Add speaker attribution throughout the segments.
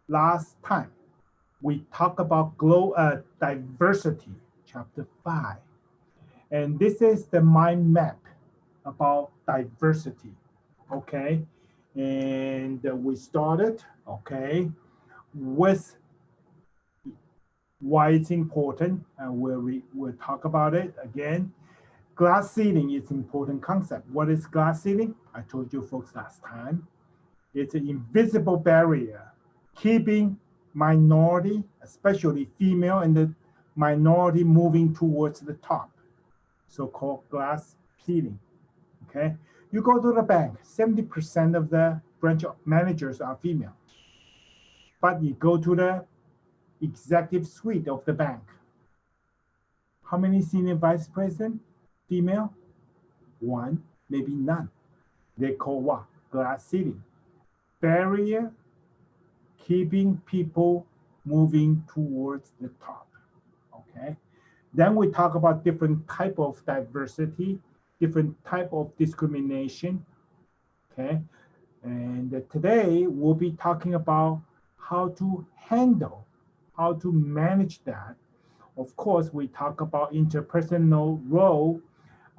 Speaker 1: last time we talked about diversity, chapter 5. And this is the mind map about diversity, okay? And we started, okay, with why it's important, and we'll talk about it again. Glass ceiling is important concept. What is glass ceiling? I told you folks last time. It's an invisible barrier keeping minority, especially female and the minority, moving towards the top, so-called glass ceiling. Okay, you go to the bank, 70% of the branch managers are female, but you go to the executive suite of the bank, how many senior vice president female? One, maybe none. They call what? Glass ceiling. Barrier keeping people moving towards the top. Okay. Then we talk about different type of diversity, different type of discrimination. Okay. And today we'll be talking about how to handle, how to manage that. Of course, we talk about interpersonal role,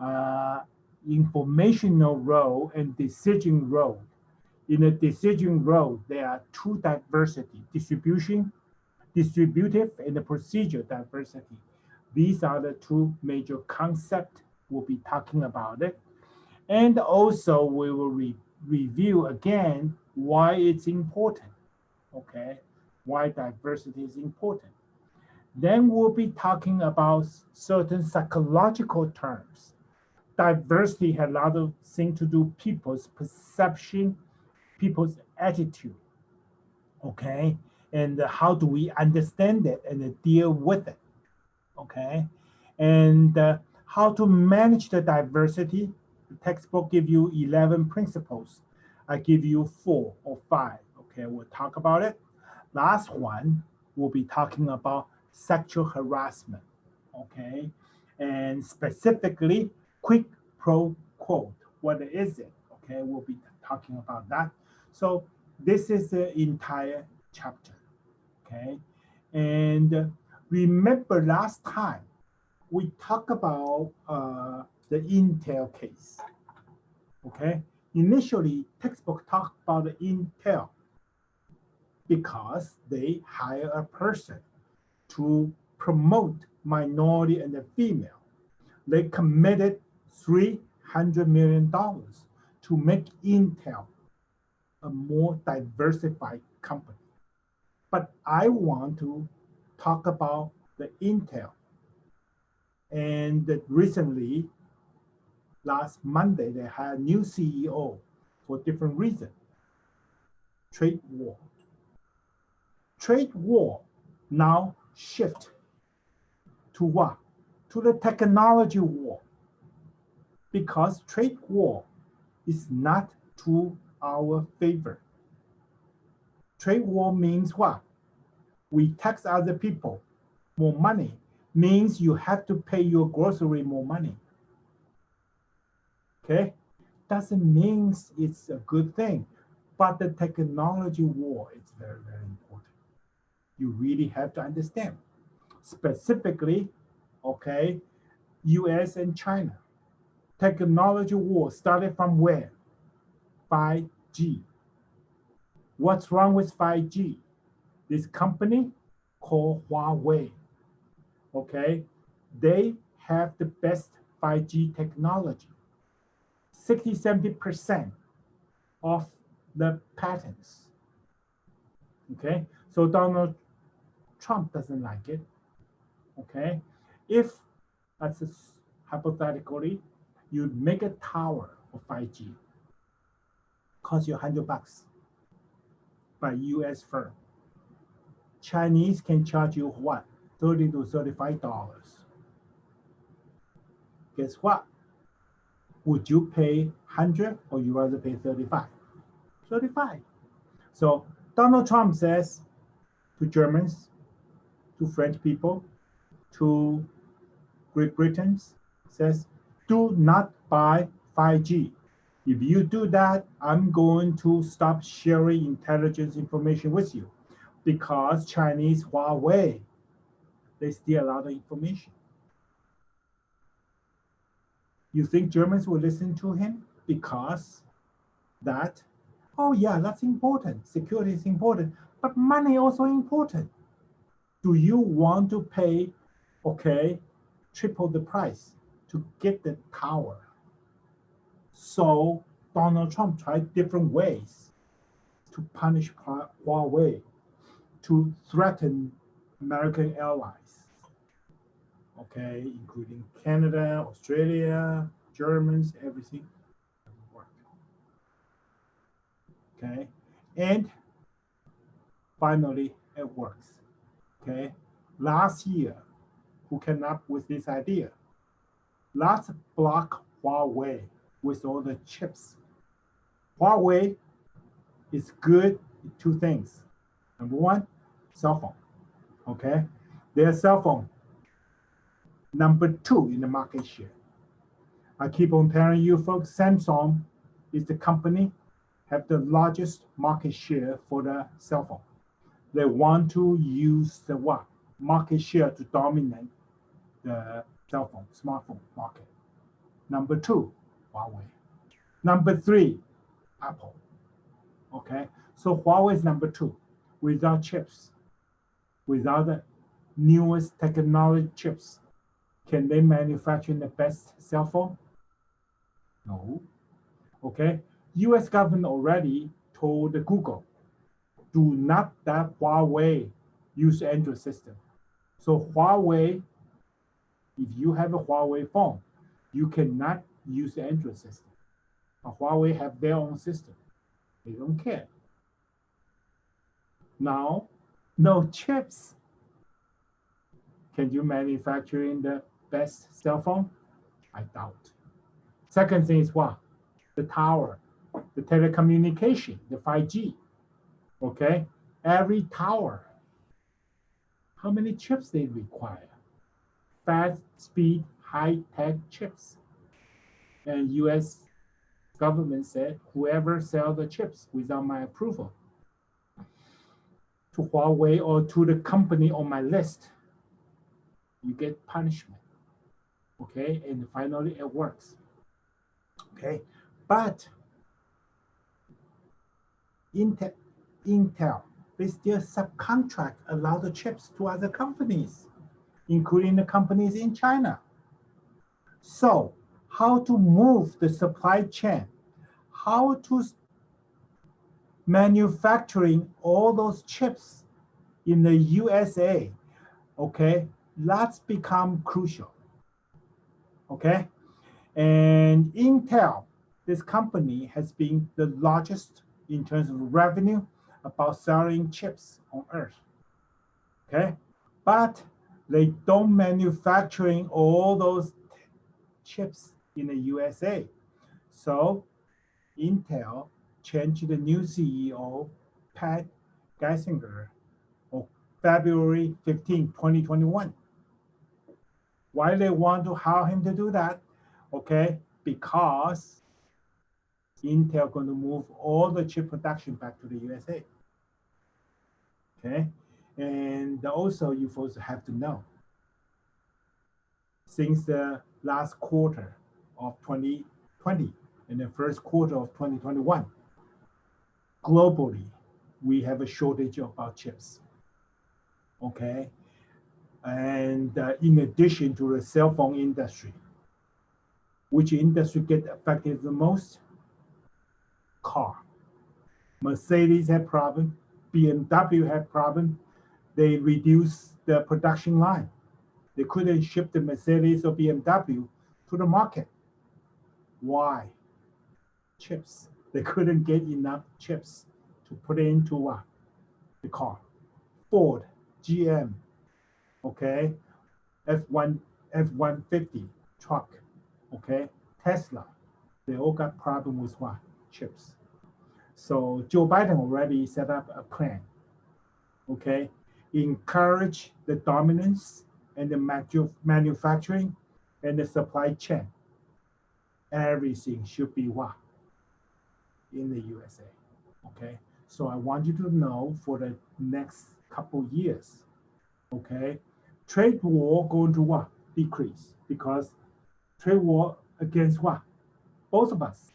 Speaker 1: uh, informational role, and decision role. In a decision role, there are two diversity, distributive, and the procedure diversity. These are the two major concepts we'll be talking about it. And also we will review again why it's important, okay? Why diversity is important. Then we'll be talking about certain psychological terms. Diversity has a lot of things to do people's perception, people's attitude, okay? And how do we understand it and deal with it, okay? And how to manage the diversity. The textbook give you 11 principles. I give you 4 or 5, okay? We'll talk about it. Last one, we'll be talking about sexual harassment, okay? And specifically, quick pro quote. What is it? Okay, we'll be talking about that. So this is the entire chapter, okay? And remember last time we talked about the Intel case, okay? Initially, textbook talked about the Intel because they hire a person to promote minority and the female. They committed $300 million to make Intel a more diversified company. But I want to talk about the Intel. And recently, last Monday, they had a new CEO for different reasons. Trade war. Trade war now shift to what? To the technology war. Because trade war is not to our favor. Trade war means what? We tax other people more money, means you have to pay your grocery more money. Okay? Doesn't mean it's a good thing, but the technology war is very, very important. You really have to understand. Specifically, okay, US and China. Technology war started from where? 5G. What's wrong with 5G? This company called Huawei, okay, they have the best 5G technology. 60-70% of the patents, okay? So Donald Trump doesn't like it, okay? If, that's hypothetically, you make a tower of 5G, cost you $100 by US firm. Chinese can charge you what? $30 to $35. Guess what? Would you pay 100 or you rather pay 35? 35. So Donald Trump says to Germans, to French people, to Great Britons, says, do not buy 5G. If you do that, I'm going to stop sharing intelligence information with you. because Chinese Huawei, they steal a lot of information. You think Germans will listen to him because that, oh yeah, that's important. Security is important, but money also important. Do you want to pay, okay, triple the price to get the tower? So Donald Trump tried different ways to punish Huawei, to threaten American allies, okay, including Canada, Australia, Germans, everything worked. Okay, and finally it works. Okay, last year, who came up with this idea? Let's block Huawei with all the chips. Huawei is good at two things. Number one, cell phone. Okay, their cell phone. Number two in the market share. I keep on telling you folks, Samsung is the company have the largest market share for the cell phone. They want to use the what? Market share to dominate the cell phone, smartphone market. Number two, Huawei. Number three, Apple. Okay, so Huawei is number two. Without chips, without the newest technology chips, can they manufacture the best cell phone? No. Okay, US government already told Google, do not let Huawei use Android system. So Huawei, if you have a Huawei phone, you cannot use the Android system. But Huawei have their own system. They don't care. Now, no chips. Can you manufacture in the best cell phone? I doubt. Second thing is what? The tower, the telecommunication, the 5G. Okay, every tower, how many chips they require? Fast speed, high-tech chips. And US government said, whoever sell the chips without my approval to Huawei or to the company on my list, you get punishment. Okay, and finally it works. Okay, but Intel, they still subcontract a lot of chips to other companies, including the companies in China. So how to move the supply chain, how to manufacturing all those chips in the USA, okay, that's become crucial, okay? And Intel, this company has been the largest in terms of revenue about selling chips on earth, okay? But they don't manufacturing all those chips in the USA. So Intel changed the new CEO, Pat Gelsinger, on February 15, 2021. Why they want to hire him to do that? Okay, because Intel going to move all the chip production back to the USA. Okay, and also you folks have to know, since the last quarter of 2020 and the first quarter of 2021, globally, we have a shortage of our chips. Okay, and in addition to the cell phone industry, which industry get affected the most? Car. Mercedes had problem, BMW had problem. They reduced the production line. They couldn't ship the Mercedes or BMW to the market. Why? Chips. They couldn't get enough chips to put into the car. Ford, GM, okay, F-150 truck, okay, Tesla, they all got problem with what? Chips. So Joe Biden already set up a plan, okay, encourage the dominance and the manufacturing and the supply chain. Everything should be what? In the USA, okay? So I want you to know for the next couple years, okay, trade war going to what? Decrease, because trade war against what? Both of us.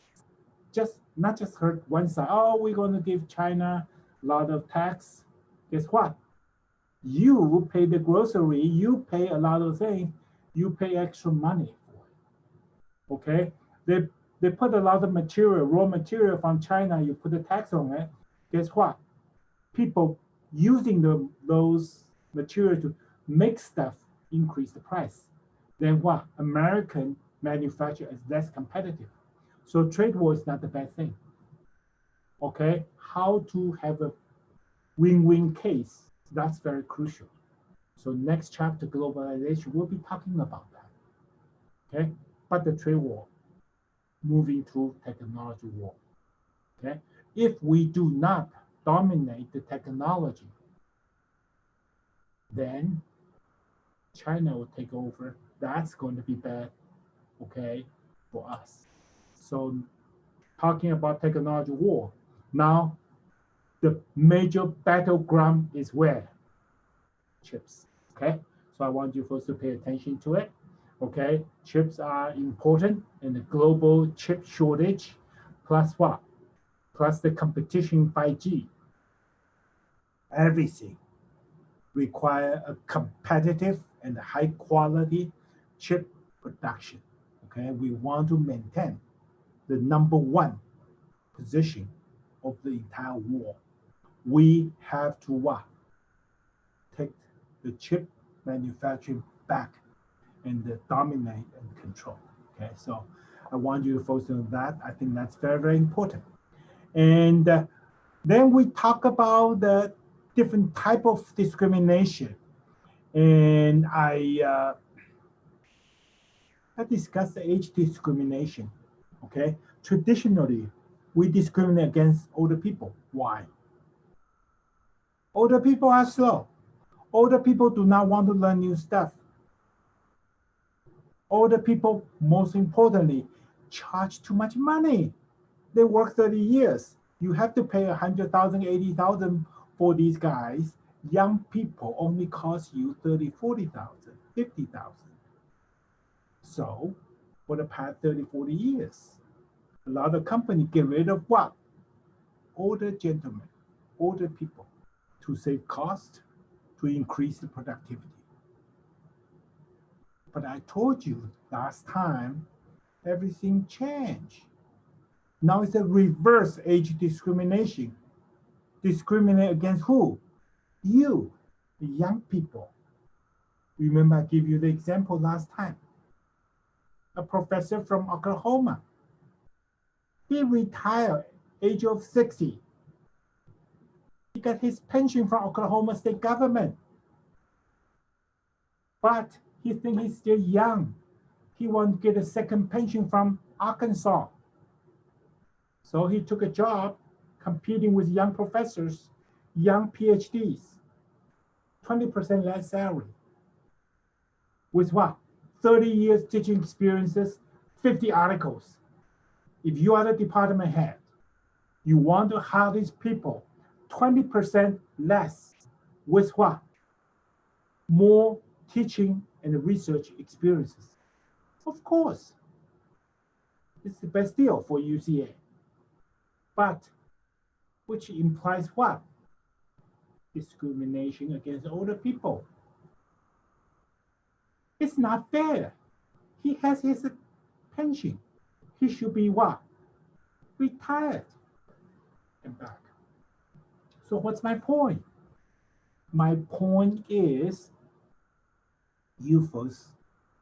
Speaker 1: Just not just hurt one side. Oh, we're going to give China a lot of tax. Guess what? You pay the grocery, you pay a lot of things, you pay extra money for it. Okay? They put a lot of material, raw material from China, you put a tax on it. Guess what? People using those materials to make stuff increase the price. Then what? American manufacturer is less competitive. So trade war is not the bad thing. Okay? How to have a win-win case, that's very crucial. So next chapter, globalization, we'll be talking about that. Okay? But the trade war, moving to technology war. Okay? If we do not dominate the technology, then China will take over. That's going to be bad, okay, for us. So talking about technology war, now the major battleground is where? Chips, okay? So I want you folks to pay attention to it, okay? Chips are important in the global chip shortage, plus what? Plus the competition 5G. Everything require a competitive and high quality chip production, okay? We want to maintain the number one position of the entire war. We have to what? Take the chip manufacturing back and dominate and control. Okay, so I want you to focus on that. I think that's very, very important. And then we talk about the different type of discrimination. And I discussed the age discrimination. Okay, traditionally, we discriminate against older people. Why? Older people are slow. Older people do not want to learn new stuff. Older people, most importantly, charge too much money. They work 30 years. You have to pay 100,000, 80,000 for these guys. Young people only cost you 30, 40,000, 50,000. So for the past 30, 40 years, a lot of companies get rid of what? Older gentlemen, older people, to save cost, to increase the productivity. But I told you last time, everything changed. Now it's a reverse age discrimination. Discriminate against who? You, the young people. Remember I gave you the example last time. A professor from Oklahoma. He retired age of 60. He got his pension from Oklahoma state government. But he thinks he's still young. He wants to get a second pension from Arkansas. So he took a job competing with young professors, young PhDs, 20% less salary. With what? 30 years teaching experiences, 50 articles. If you are the department head, you want to hire these people 20% less with what? More teaching and research experiences. Of course, it's the best deal for UCA. But which implies what? Discrimination against older people. It's not fair. He has his pension. He should be what? Retired and back. So what's my point? My point is you folks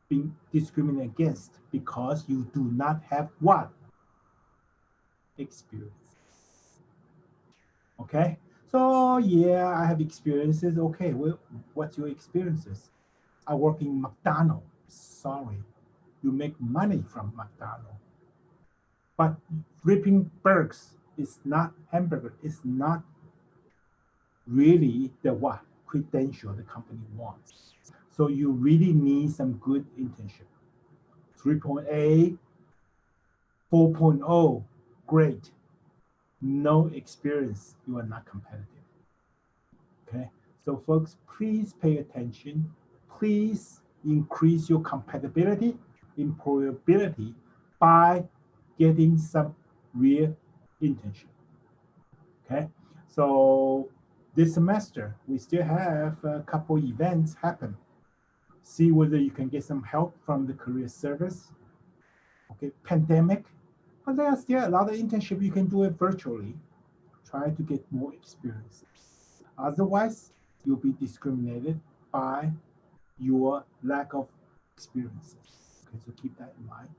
Speaker 1: being discriminated against because you do not have what? Experience. Okay? So yeah, I have experiences. Okay, well, what's your experiences? I work in McDonald's. Sorry, you make money from McDonald's. But flipping burgers is not hamburger. It's not really the what? Credential the company wants. So you really need some good internship. 3.8, 4.0, great. no experience, you are not competitive. Okay, so folks, please pay attention. Please increase your compatibility, employability by getting some real internship. Okay, so this semester we still have a couple events happen. See whether you can get some help from the career service. Okay, pandemic, but there are still a lot of internship you can do it virtually. Try to get more experiences. Otherwise, you'll be discriminated by your lack of experiences. Okay, so keep that in mind.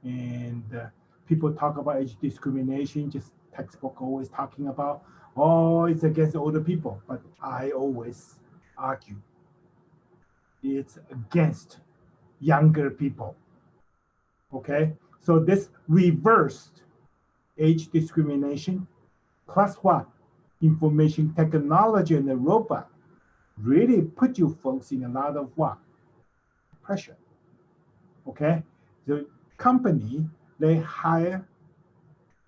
Speaker 1: And people talk about age discrimination, just textbook always talking about, oh, it's against older people. But I always argue it's against younger people. Okay, so this reversed age discrimination plus what? Information technology and the robot really put you folks in a lot of what? Pressure. Okay, the company, they hire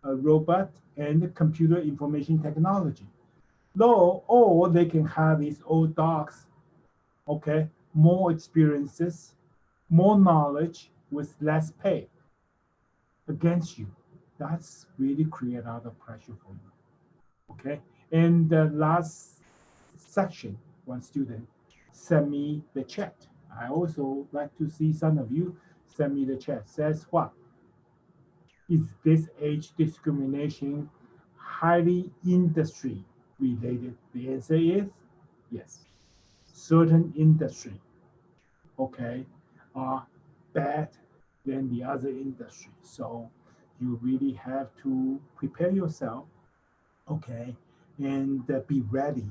Speaker 1: a robot and computer information technology. Though, or they can have these old dogs, okay, more experiences, more knowledge with less pay against you. That's really create a lot of pressure for you. Okay, and the last section, one student sent me the chat. I also like to see some of you send me the chat. Says what? Is this age discrimination highly industry related? The answer is yes. Certain industry, okay, are bad than the other industry. So you really have to prepare yourself, okay, and be ready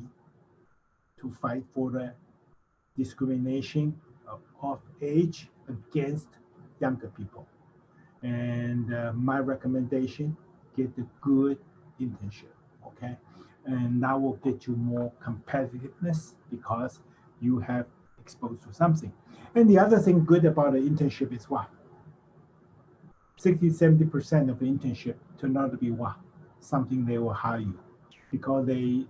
Speaker 1: to fight for the discrimination of age against younger people. And my recommendation, get a good internship, okay? And that will get you more competitiveness because you have exposed to something. And the other thing good about the internship is what? 60-70% of the internship turn out to be what? Something they will hire you because they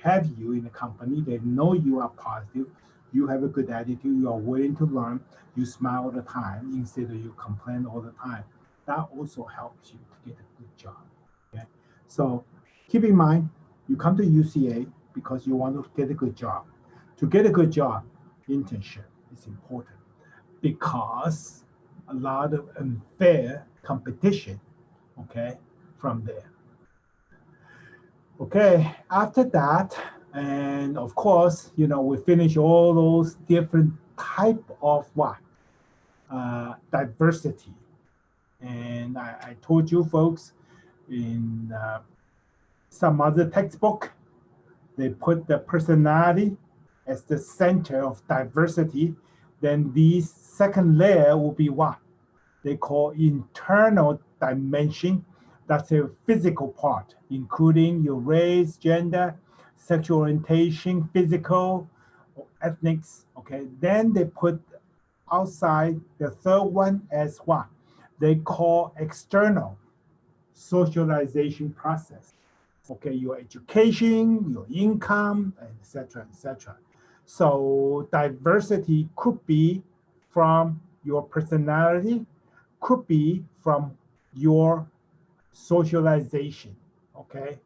Speaker 1: have you in the company, they know you are positive, you have a good attitude, you are willing to learn, you smile all the time instead of you complain all the time. That also helps you to get a good job. Okay, so keep in mind, you come to UCA because you want to get a good job. To get a good job, internship is important because a lot of unfair competition, okay, from there. Okay, after that, and of course, we finish all those different type of what? Diversity. And I told you folks in some other textbook, they put the personality as the center of diversity. Then these second layer will be what? They call internal dimension. That's a physical part, including your race, gender, sexual orientation, physical, ethnics. Okay, then they put outside the third one as what? They call external socialization process. Okay, your education, your income, etc., etc. So diversity could be from your personality, could be from your socialization, okay,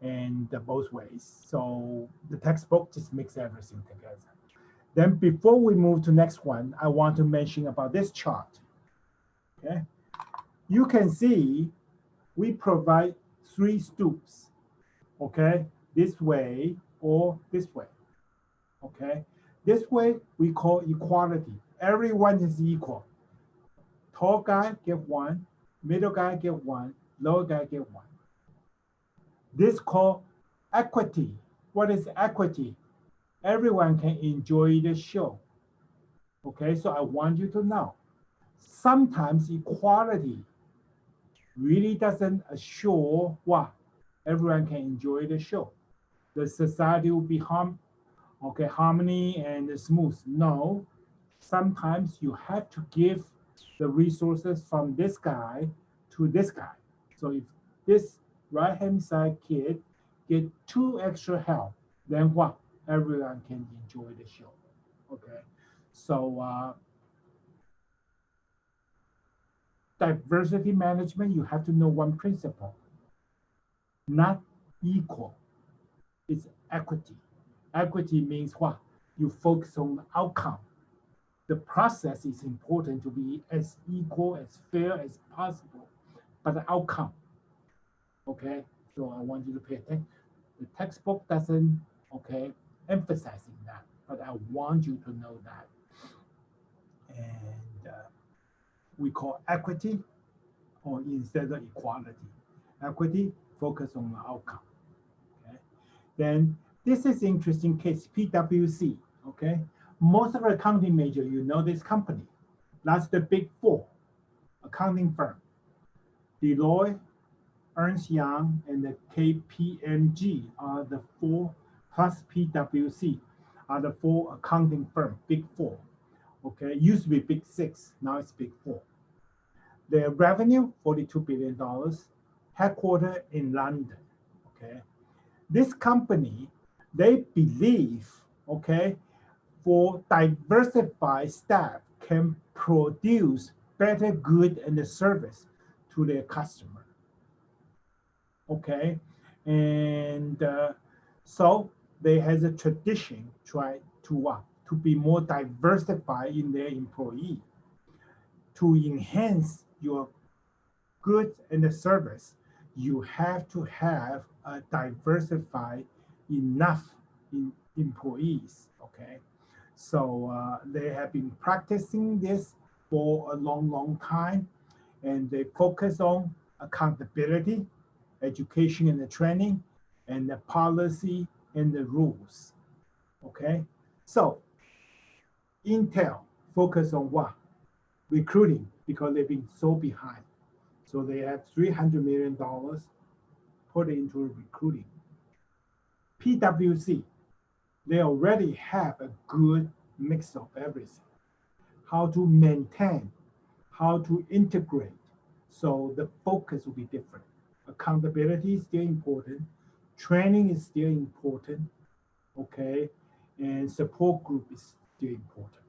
Speaker 1: and both ways. So the textbook just makes everything together. Then before we move to next one, I want to mention about this chart, okay? You can see we provide 3 stoops, okay? This way or this way, okay? This way we call equality. Everyone is equal. Tall guy get 1, middle guy get 1, lower guy get 1. This called equity. What is equity? Everyone can enjoy the show. Okay, so I want you to know, sometimes equality really doesn't assure what? Everyone can enjoy the show. The society will be harmony and smooth. No, sometimes you have to give the resources from this guy to this guy. So if this right-hand side kid get 2 extra help, then what? Everyone can enjoy the show. Okay, so diversity management, you have to know one principle: not equal. It's equity. Equity means what? You focus on the outcome. The process is important to be as equal, as fair as possible, but the outcome, okay? So I want you to pay attention. The textbook doesn't, okay, emphasizing that, but I want you to know that. And we call equity, or instead of equality. Equity, focus on the outcome, okay? Then this is interesting case, PwC, okay? Most of the accounting major, you know this company. That's the big four accounting firm. Deloitte, Ernst Young, and the KPMG are the four, plus PwC are the four accounting firm, big four. Okay, it used to be big six, now it's big four. Their revenue, $42 billion, headquartered in London. Okay, this company, they believe, okay, for diversified staff can produce better good and the service to their customer. Okay, and so they has a tradition try to be more diversified in their employee to enhance your goods and the service. You have to have a diversified enough employees. Okay, so they have been practicing this for a long, long time, and they focus on accountability, education and the training, and the policy and the rules. Okay, so Intel focus on what? Recruiting, because they've been so behind. So they have $300 million put into recruiting. PwC, they already have a good mix of everything. How to maintain, how to integrate. So the focus will be different. Accountability is still important. Training is still important. Okay. And support group is still important.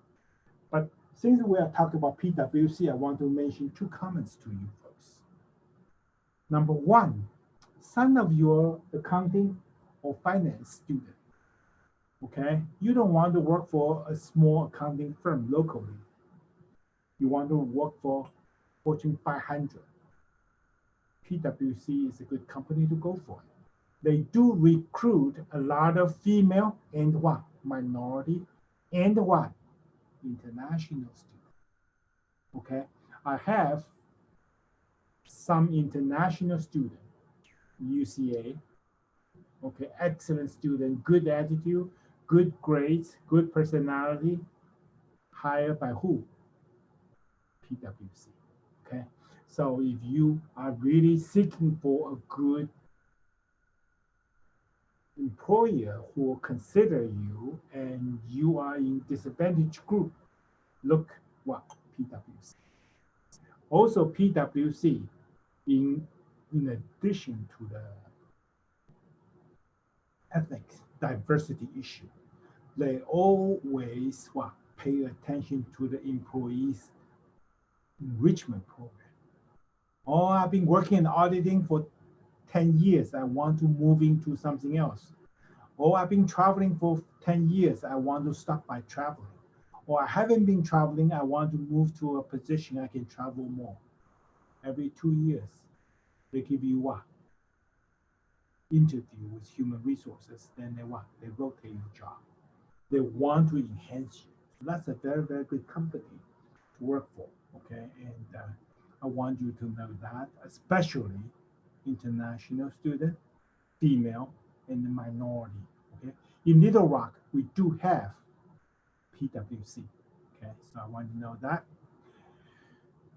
Speaker 1: But since we are talking about PwC, I want to mention 2 comments to you folks. Number one, some of your accounting or finance student, okay, you don't want to work for a small accounting firm locally. You want to work for Fortune 500. PwC is a good company to go for. They do recruit a lot of female and what? Minority and what? International students. Okay, I have some international student, UCA. Okay, excellent student, good attitude, good grades, good personality. Hired by who? PwC. Okay, so if you are really seeking for a good employer who will consider you and you are in disadvantaged group, look what PwC. Also PwC, in addition to the ethnic diversity issue, they always what, pay attention to the employees enrichment program. Oh, I've been working in auditing for 10 years. I want to move into something else. Oh, I've been traveling for 10 years. I want to stop by traveling. Or I haven't been traveling. I want to move to a position I can travel more. Every 2 years, they give you what? Interview with human resources. Then they what? They rotate your job. They want to enhance you. So that's a very, very good company to work for. Okay, and I want you to know that, especially international student, female, and the minority. Okay, in Little Rock, we do have PwC. Okay, so I want you to know that.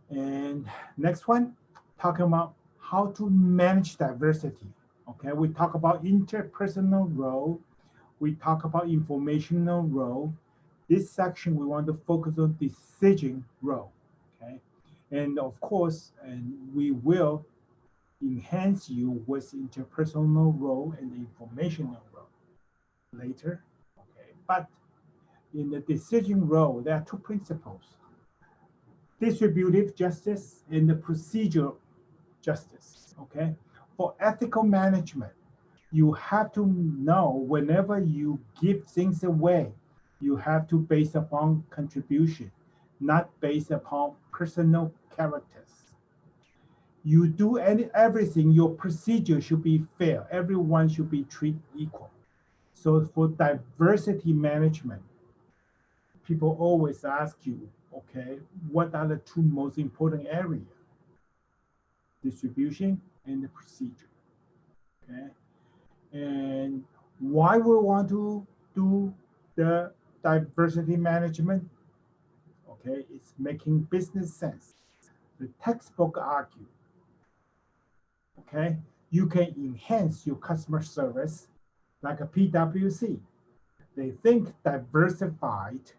Speaker 1: And next one, talking about how to manage diversity. Okay, we talk about interpersonal role. We talk about informational role. This section, we want to focus on decision role. Okay, and of course, and we will enhance you with interpersonal role and informational role later. Okay, but in the decision role, there are two principles: distributive justice and the procedural justice. Okay, for ethical management, you have to know whenever you give things away, you have to base upon contribution, not based upon personal characters. You do everything, your procedure should be fair. Everyone should be treated equal. So for diversity management, people always ask you, okay, what are the two most important areas? Distribution and the procedure. Okay. And why we want to do the diversity management? Okay, it's making business sense. The textbook argue, okay, you can enhance your customer service like a PwC. They think diversified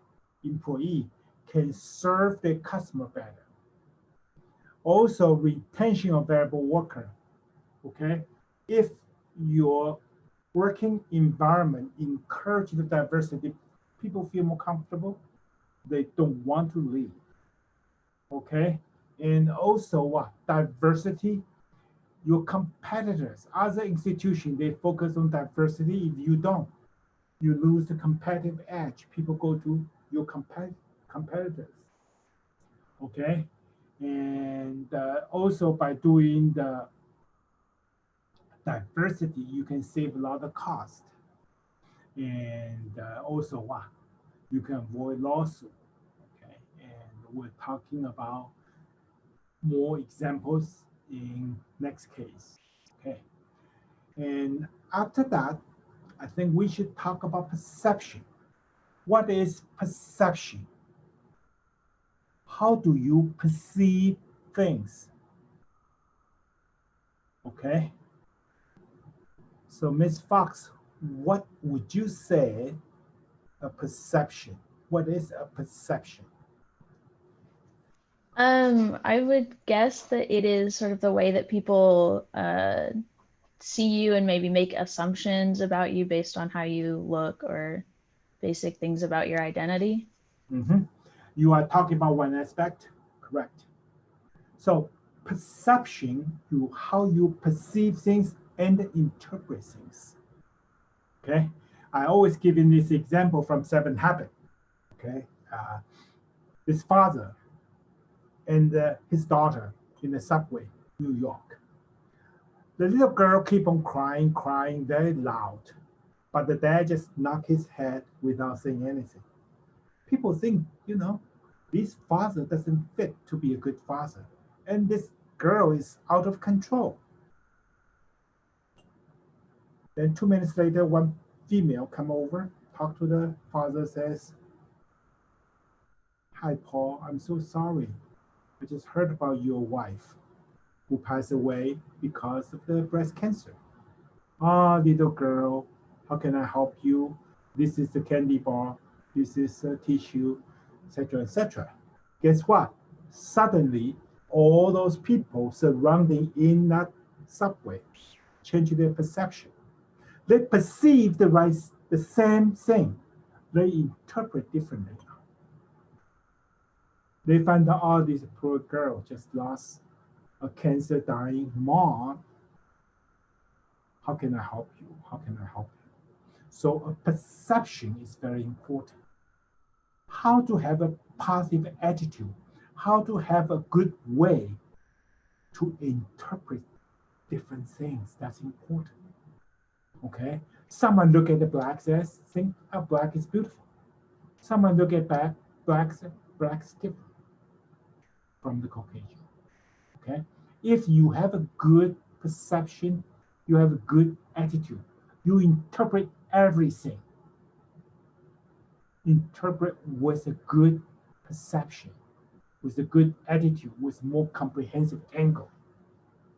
Speaker 1: employee can serve their customer better. Also, retention of variable worker. Okay, if your working environment encourage the diversity, people feel more comfortable. They don't want to leave. Okay, and also what diversity. Your competitors, other institutions, they focus on diversity. If you don't, you lose the competitive edge. People go to your competitors. Okay, and also by doing the diversity, you can save a lot of cost, and also what you can avoid lawsuit. Okay, and we're talking about more examples in next case. Okay, and after that, I think we should talk about perception. What is perception? How do you perceive things? Okay. So, Ms. Fox, what would you say a perception? What is a perception?
Speaker 2: I would guess that it is sort of the way that people see you and maybe make assumptions about you based on how you look or basic things about your identity.
Speaker 1: Mhm. You are talking about one aspect, correct? So, perception, how you perceive things and interpret things. Okay, I always give in this example from Seven Habits. Okay, his father and his daughter in the subway, New York. The little girl keep on crying, crying very loud, but the dad just knock his head without saying anything. People think, this father doesn't fit to be a good father, and this girl is out of control. Then 2 minutes later, one female come over, talk to the father, says, "Hi, Paul. I'm so sorry. I just heard about your wife who passed away because of the breast cancer. Ah, little girl, how can I help you? This is the candy bar. This is a tissue, etc., etc." Guess what? Suddenly, all those people surrounding in that subway change their perception. They perceive the same thing. They interpret differently. They find out, oh, this poor girl just lost a cancer dying mom. How can I help you? How can I help you? So a perception is very important. How to have a positive attitude, how to have a good way to interpret different things. That's important. Okay. Someone look at the black says, think, oh, black is beautiful. Someone look at black says, black is different from the Caucasian. Okay. If you have a good perception, you have a good attitude, you interpret everything. Interpret with a good perception, with a good attitude, with more comprehensive angle.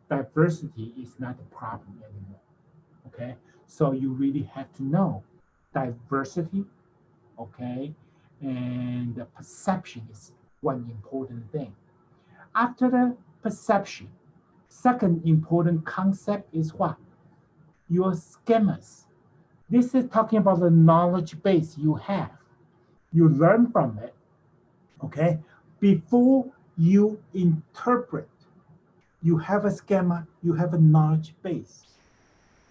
Speaker 1: Diversity is not a problem anymore. Okay, so you really have to know diversity. Okay, and the perception is one important thing. After the perception, Second important concept is what? Your schemas. This is talking about the knowledge base you have. You learn from it, okay? Before you interpret, you have a schema, you have a knowledge base.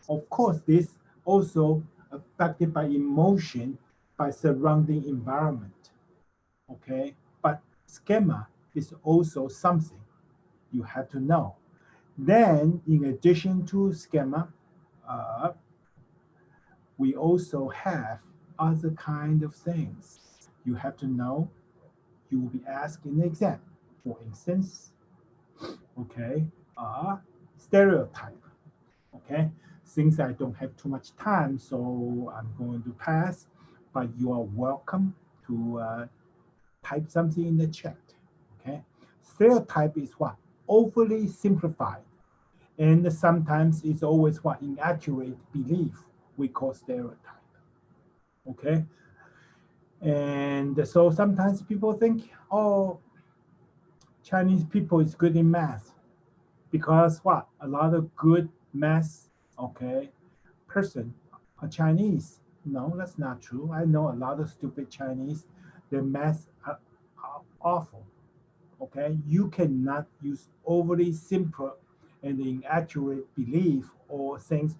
Speaker 1: Of course, this also affected by emotion, by surrounding environment, okay? But schema is also something you have to know. Then, in addition to schema, uh, we also have other kind of things you have to know. You will be asked in the exam. For instance, okay, stereotype. Okay, since I don't have too much time, so I'm going to pass. But you are welcome to type something in the chat. Okay, stereotype is what? Overly simplified, and sometimes it's always what? Inaccurate belief we call stereotype. Okay, and so sometimes people think, oh, Chinese people is good in math because what? A lot of good math, okay, person are Chinese. No, that's not true. I know a lot of stupid Chinese. Their math are awful. Okay, you cannot use overly simple and inaccurate belief or things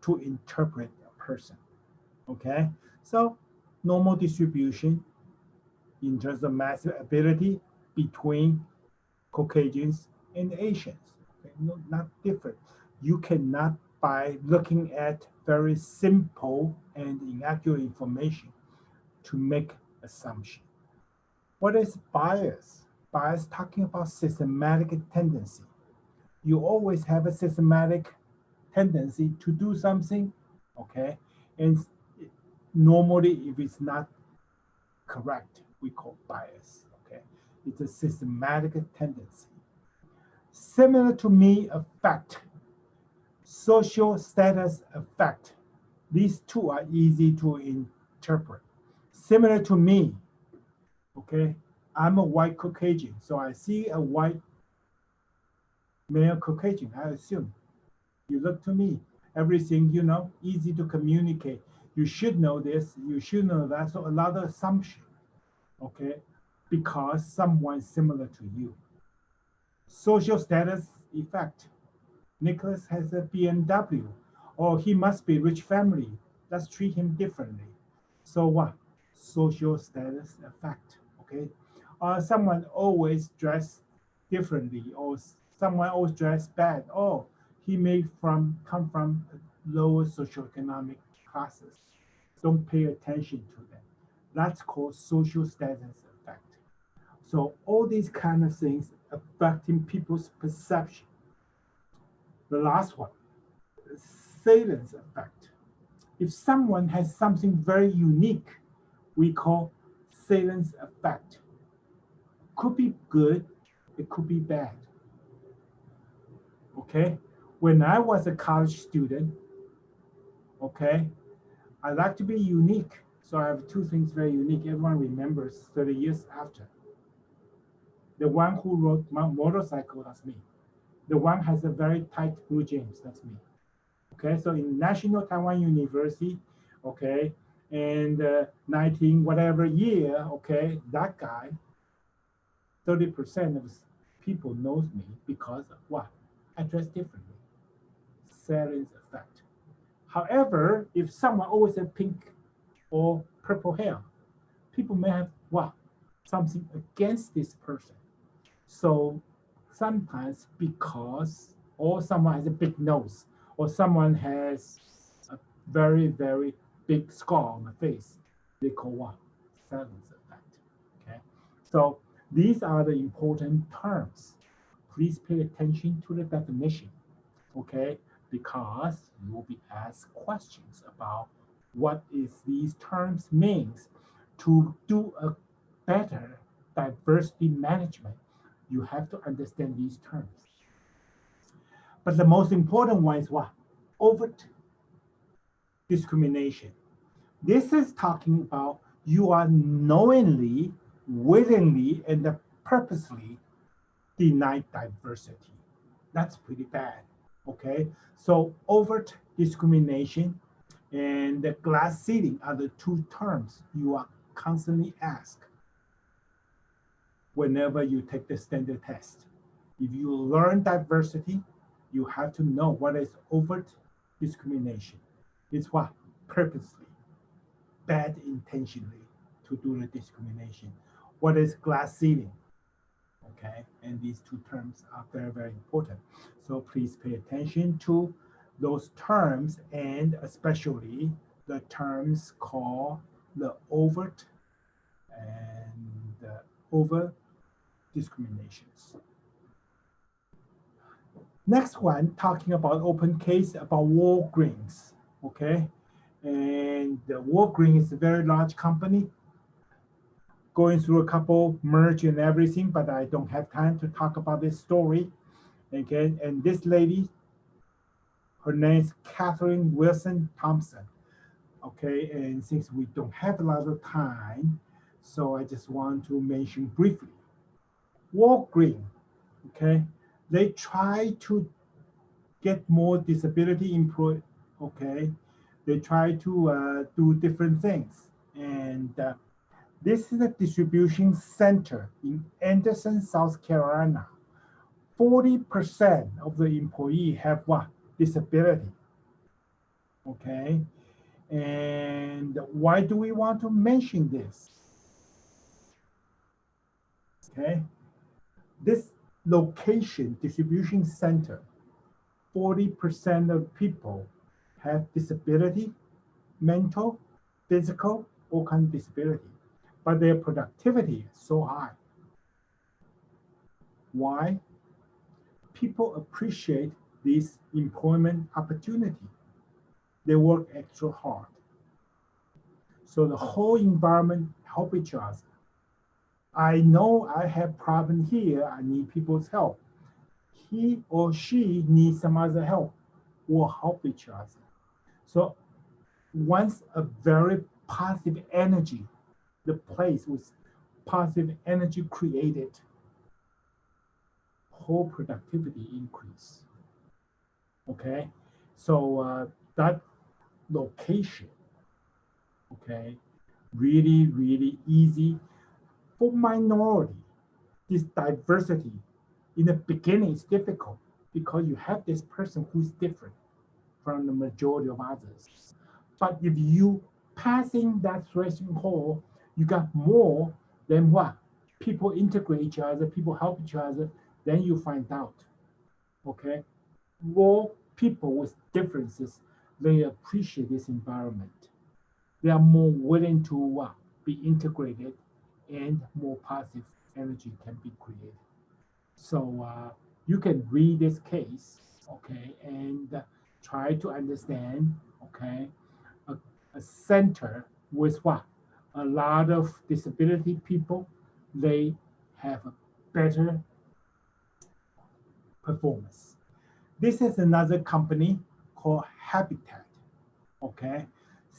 Speaker 1: to interpret a person. Okay, so normal distribution in terms of math ability between Caucasians and Asians. Okay? No, not different. You cannot, by looking at very simple and inaccurate information, to make assumption. What is bias? Bias talking about systematic tendency. You always have a systematic tendency to do something, okay? And normally, if it's not correct, we call bias, okay? It's a systematic tendency. Similar to me affect, social status affect. These two are easy to interpret. Similar to me, okay? I'm a white Caucasian, so I see a white male Caucasian, I assume. You look to me, everything, easy to communicate. You should know this, you should know that. So a lot of assumption, okay? Because someone similar to you. Social status effect. Nicholas has a BMW, or he must be rich family. Let's treat him differently. So what? Social status effect. Okay. Someone always dress differently, or someone always dress bad. Oh, he may come from lower socioeconomic classes. Don't pay attention to them. That's called social status effect. So all these kind of things affecting people's perception. The last one, salience effect. If someone has something very unique, we call salience effect. Could be good, it could be bad. Okay? When I was a college student, okay, I like to be unique. So I have two things very unique. Everyone remembers 30 years after. The one who rode my motorcycle, that's me. The one has a very tight blue jeans, that's me. Okay, so in National Taiwan University, okay, and 19 whatever year, okay, that guy, 30% of people knows me because of what? I dress differently. Salience effect. However, if someone always have pink or purple hair, people may have what? Something against this person. So sometimes because, or someone has a big nose, or someone has a very, very big scar on the face, they call what? Salience effect. Okay. So these are the important terms. Please pay attention to the definition. Okay, because you will be asked questions about what is these terms means. To do a better diversity management, you have to understand these terms. But the most important one is what? Overt discrimination. This is talking about you are knowingly, willingly, and purposely denied diversity. That's pretty bad. Okay, so overt discrimination and the glass ceiling are the two terms you are constantly asked whenever you take the standard test. If you learn diversity, you have to know what is overt discrimination. It's what? Purposely, bad intentionally to do the discrimination. What is glass ceiling? Okay, and these two terms are very, very important. So please pay attention to those terms and especially the terms called the overt and the over discriminations. Next one, talking about open case about Walgreens, okay? And the Walgreens is a very large company going through a couple merge and everything, but I don't have time to talk about this story, okay? And this lady, her name is Catherine Wilson Thompson, okay? And since we don't have a lot of time, so I just want to mention briefly. Walgreens, okay? They try to get more disability employed, okay? They try to do different things. And this is a distribution center in Anderson, South Carolina. 40% of the employee have what? Disability, okay? And why do we want to mention this? Okay, this location, distribution center, 40% of people have disability, mental, physical, all kind of disability, but their productivity is so high. Why? People appreciate this employment opportunity. They work extra hard. So the whole environment help each other. I know I have problem here, I need people's help. He or she needs some other help. We'll help each other. So once a very positive energy, the place with positive energy created, whole productivity increase. Okay, so that location, okay, really, really easy for minority. This diversity in the beginning is difficult because you have this person who's different from the majority of others. But if you passing that threshold, you got more than what? People integrate each other, people help each other, then you find out. Okay? More people with differences, they appreciate this environment. They are more willing to be integrated and more positive energy can be created. So you can read this case, okay, and try to understand, okay, a, a center with what? A lot of disability people, they have a better performance. This is another company called Habitat, okay?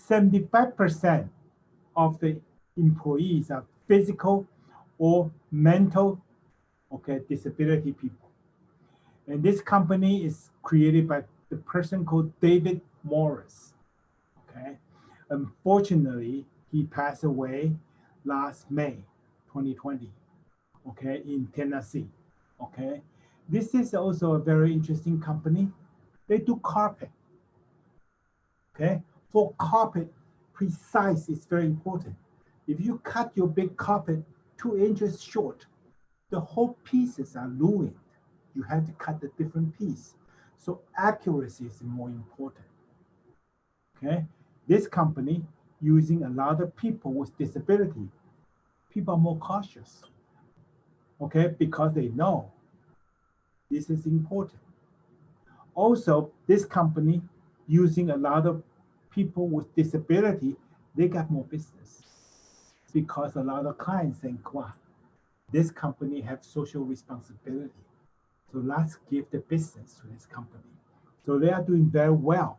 Speaker 1: 75% of the employees are physical or mental, okay, disability people. And this company is created by the person called David Morris, okay? Unfortunately, he passed away last May 2020, okay, in Tennessee, okay? This is also a very interesting company. They do carpet, okay? For carpet, precise is very important. If you cut your big carpet 2 inches short, the whole pieces are ruined. You have to cut a different piece. So accuracy is more important, okay? This company using a lot of people with disability, people are more cautious, okay? Because they know this is important. Also, this company using a lot of people with disability, they got more business because a lot of clients think, wow, this company have social responsibility. So let's give the business to this company. So they are doing very well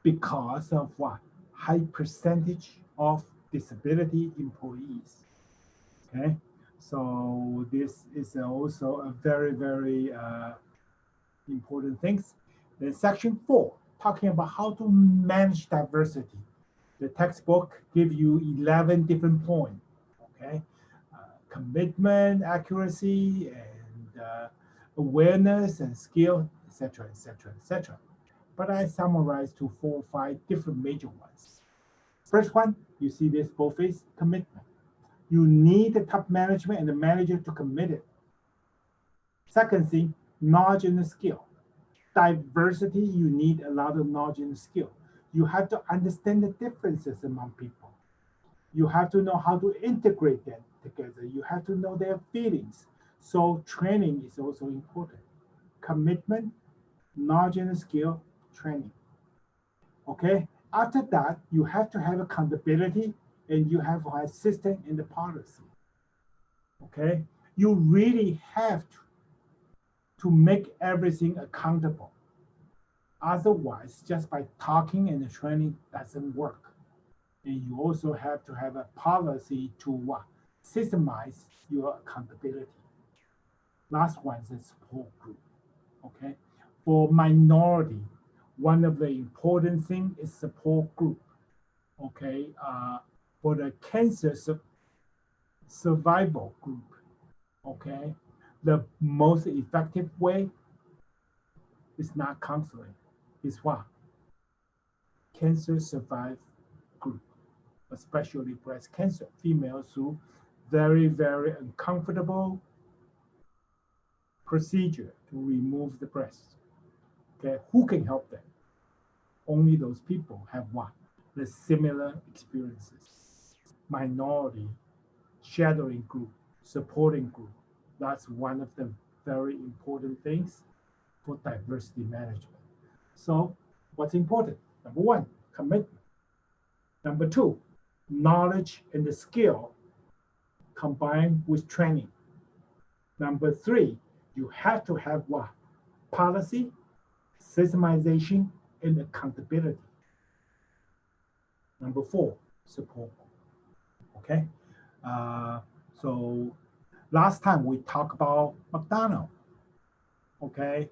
Speaker 1: because of what? High percentage of disability employees. Okay, so this is also a very, very important things. Then section 4, talking about how to manage diversity. The textbook gives you 11 different points, okay? Commitment, accuracy, and awareness and skill, etc., etc., etc. But I summarized to 4 or 5 different major ones. First one, you see this boldface, commitment. You need the top management and the manager to commit it. Second thing, knowledge and skill. Diversity, you need a lot of knowledge and skill. You have to understand the differences among people. You have to know how to integrate them together. You have to know their feelings. So training is also important. Commitment, knowledge and skill, training. Okay? After that, you have to have accountability and you have to have system in the policy. Okay? You really have to make everything accountable. Otherwise, just by talking and training doesn't work. And you also have to have a policy to systemize your accountability. Last one is a support group. Okay? For minority, one of the important things is support group. Okay? For the cancer survival group, okay, the most effective way is not counseling. It's what? Cancer survive group, especially breast cancer. Females who very, very uncomfortable procedure to remove the breast. Okay, who can help them? Only those people have what? The similar experiences. Minority, shadowing group, supporting group. That's one of the very important things for diversity management. So what's important? Number one, commitment. Number two, knowledge and the skill combined with training. Number three, you have to have what? Policy, systemization, and accountability. Number four, support. Okay? So last time we talked about McDonald's. Okay?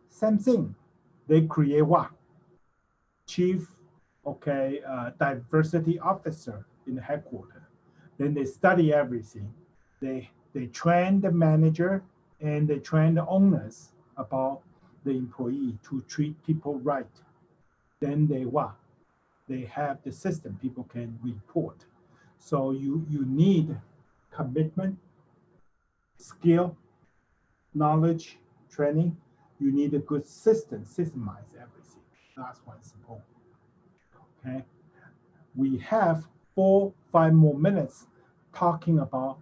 Speaker 1: Same thing. They create what? Chief, okay, diversity officer in the headquarters. Then they study everything. They train the manager and they train the owners about the employee to treat people right. Then they what? They have the system people can report. So you need commitment, skill, knowledge, training. You need a good system, systemize everything. That's one support. Okay. We have 4-5 more minutes talking about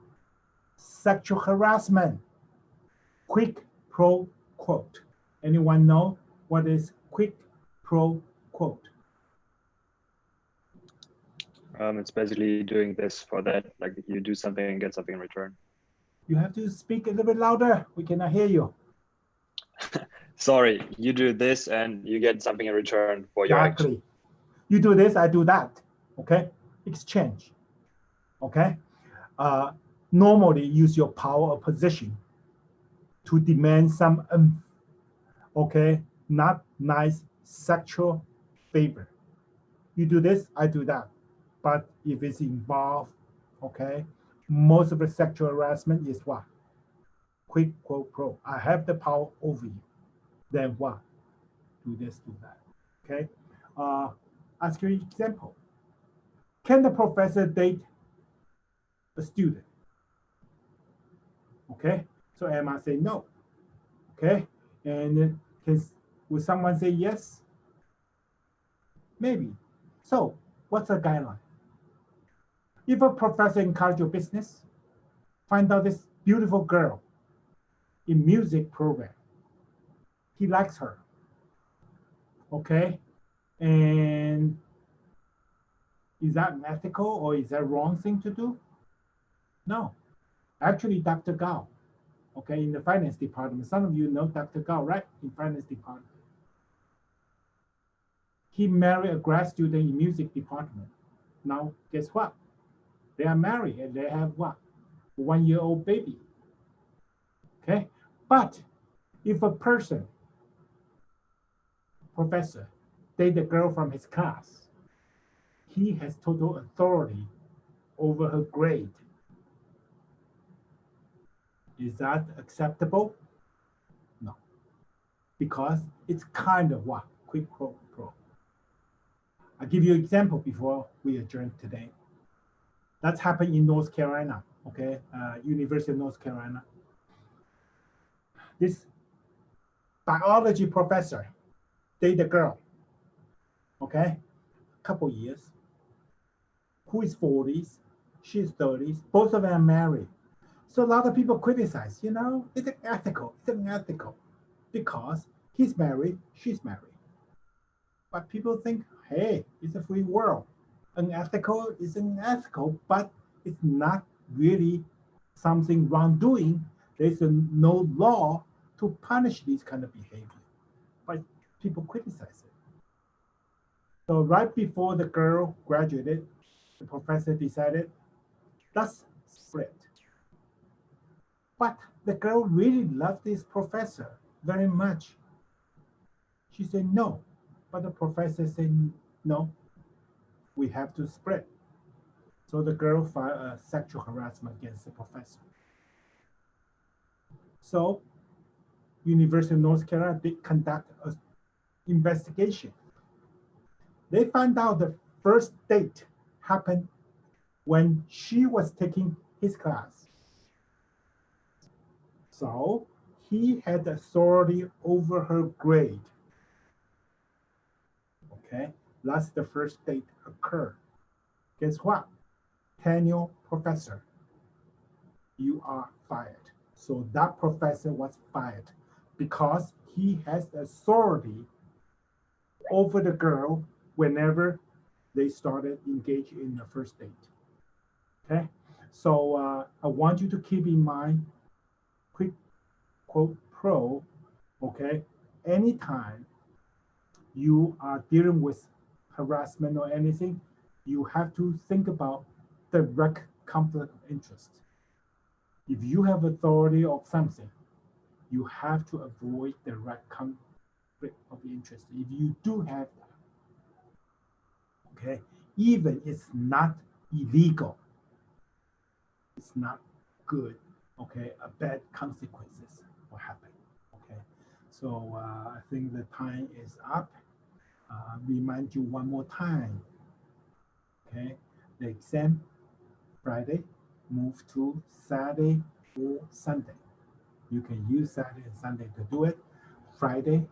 Speaker 1: sexual harassment. Quick pro quote. Anyone know what is quick pro quote?
Speaker 3: It's basically doing this for that, like you do something and get something in return.
Speaker 1: You have to speak a little bit louder. We cannot hear you.
Speaker 3: Sorry, you do this and you get something in return for your action.
Speaker 1: Exactly. You do this, I do that. Okay? Exchange. Okay? Normally use your power of position to demand some, okay, not nice sexual favor. You do this, I do that. But if it's involved, okay, most of the sexual harassment is what? Quid pro quo. I have the power over you. Then what? Do this, do that. Okay? Ask you an example. Can the professor date a student? Okay? So Emma say no. Okay? And will someone say yes? Maybe. So what's the guideline? If a professor encourages your business, find out this beautiful girl in music program. He likes her. Okay? And is that ethical or is that wrong thing to do? No. Actually, Dr. Gao, okay, in the finance department, some of you know Dr. Gao, right? In finance department. He married a grad student in music department. Now, guess what? They are married and they have what? A 1-year-old baby. Okay? But if a person professor date a girl from his class, he has total authority over her grade. Is that acceptable? No, because it's kind of what? Quid pro quo. I'll give you an example before we adjourn today. That's happened in North Carolina, okay? University of North Carolina. This biology professor date a girl, okay? Couple years. Who is 40s? She's 30s. Both of them are married. So a lot of people criticize, it's unethical because he's married, she's married. But people think, hey, it's a free world. Unethical is unethical, but it's not really something wrongdoing. There's no law to punish this kind of behavior, but people criticize it. So right before the girl graduated, the professor decided, let's split. But the girl really loved this professor very much. She said no, but the professor said no, we have to split. So the girl filed a sexual harassment against the professor. So University of North Carolina did conduct an investigation. They found out the first date happened when she was taking his class. So he had authority over her grade. Okay, that's the first date occurred. Guess what? Tenure professor, you are fired. So that professor was fired because he has authority over the girl whenever they started engaging in the first date. Okay, so I want you to keep in mind, quid pro, okay, anytime you are dealing with harassment or anything, you have to think about direct conflict of interest. If you have authority of something, you have to avoid direct conflict of interest. If you do have that, okay, even it's not illegal, it's not good, okay, a bad consequences will happen, okay. So I think the time is up. Remind you one more time, okay, the exam Friday move to Saturday or Sunday. You can use Saturday and Sunday to do it. Friday,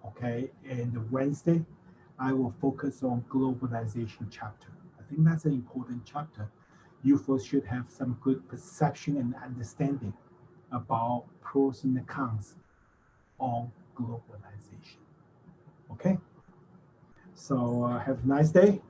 Speaker 1: okay, and Wednesday, I will focus on globalization chapter. I think that's an important chapter. You folks should have some good perception and understanding about pros and cons on globalization. Okay? So have a nice day.